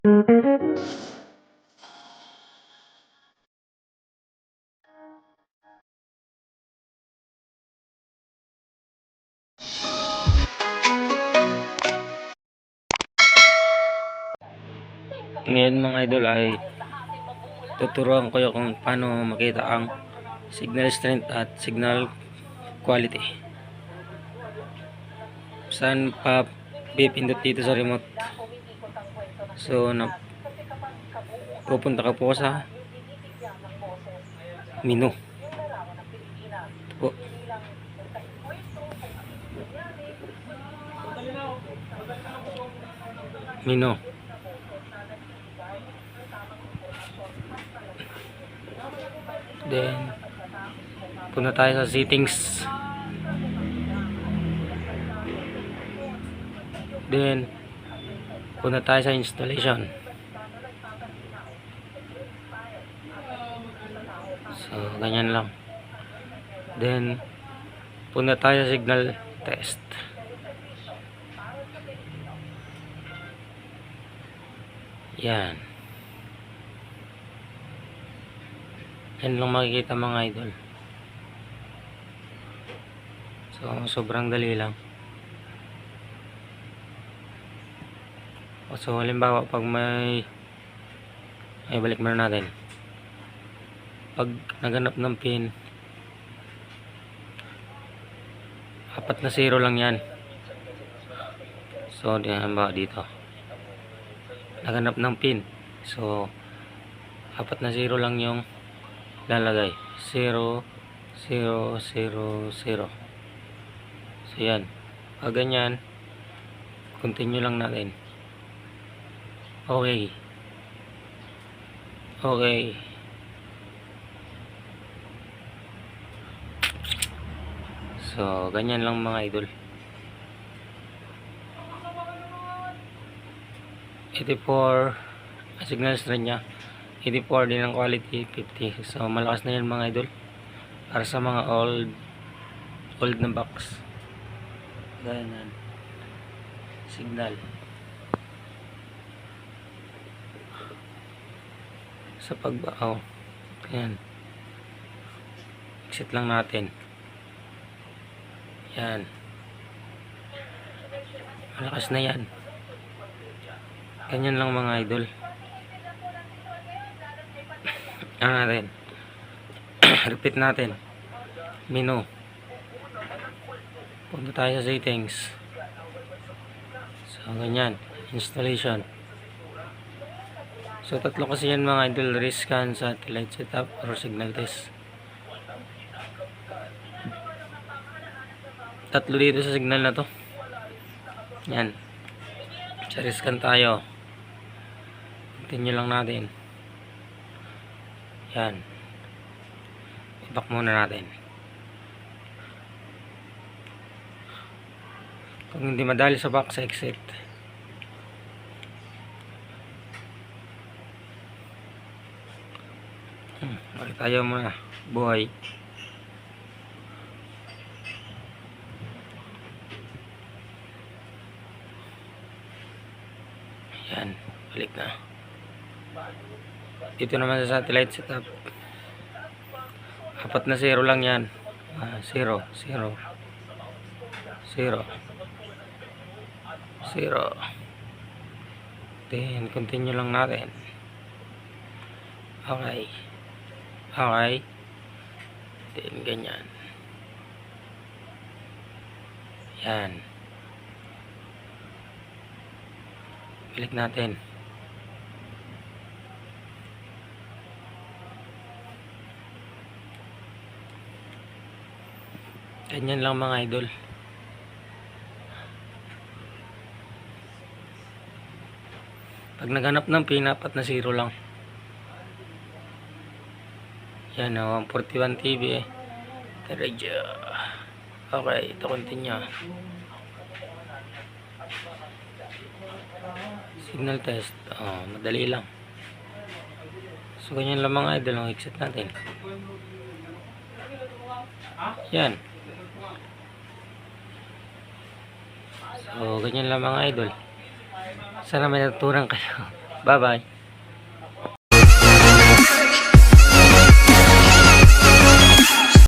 Ngayon mga idol ay tuturuan ko kung paano makita ang signal strength at signal quality. Saan pa pipindot dito sa remote? So pupunta ka po sa menu. Ito po. Menu. Then punta tayo sa settings. Then punta tayo sa installation. So ganyan lang. Then punta tayo sa signal test. Yan. Yan lang makikita mga idol. So sobrang dali lang. So halimbawa pag may balik muna natin. Pag naganap ng pin, 4 na 0 lang yan. So halimbawa dito naganap ng pin, so 4 na 0 lang yung lalagay. 0 0 0 0. So yan, pag ganyan continue lang natin. Okay. So ganyan lang mga idol. 84 signal strength nya, 84 din ang quality, 50. So malakas na yan mga idol para sa mga old na box. Ganyan signal sa pagbaaw. Yan, exit lang natin. Yan, malakas na yan. Ganyan lang mga idol. Ano natin? Repeat natin. Menu. Punta tayo sa settings. So ganyan, installation. So tatlo kasi yan mga idol: risk scan, satellite setup, or signal test. Tatlo dito sa signal na to. Yan. Sa risk scan tayo. Continue lang natin. Yan. I-back muna natin. Kung hindi madali sa back, sa exit. Balik tayo muna. Buhay. Yan. Balik na. Dito naman sa satellite setup, 4 na 0 lang yan. 0 0 0 0. Then continue lang natin. Okay. Then ganyan. Yan. Balik natin. Ganyan lang mga idol. Pag naganap ng pin, 4 na 0 lang. Yan, 141 TV eh. Okay, ito continue. Signal test. Madali lang. So ganyan lang mga idol. Ang exit natin. Yan. So ganyan lang mga idol. Sana may natutunan kayo. Bye-bye.